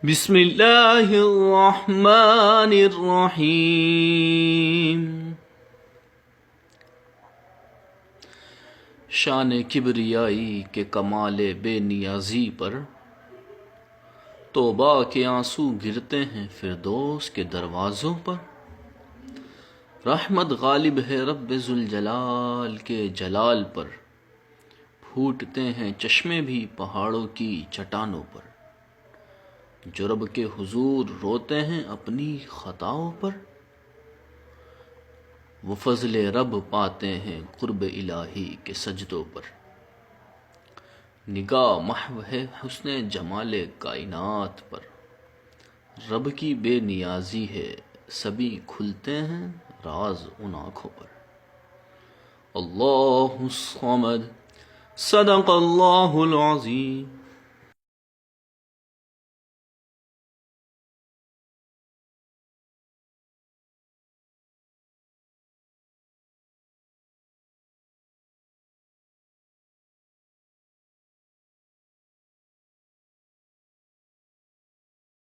بسم اللہ الرحمن الرحیم۔ شان کبریائی کے کمال بے نیازی پر توبہ کے آنسو گرتے ہیں فردوس کے دروازوں پر۔ رحمت غالب ہے رب ذوالجلال کے جلال پر، پھوٹتے ہیں چشمے بھی پہاڑوں کی چٹانوں پر، جو رب کے حضور روتے ہیں اپنی خطاؤں پر، وہ فضل رب پاتے ہیں قرب الہی کے سجدوں پر۔ نگاہ محو ہے حسن جمال کائنات پر، رب کی بے نیازی ہے سبھی کھلتے ہیں راز ان آنکھوں پر۔ اللہ الصمد، صدق اللہ العظیم۔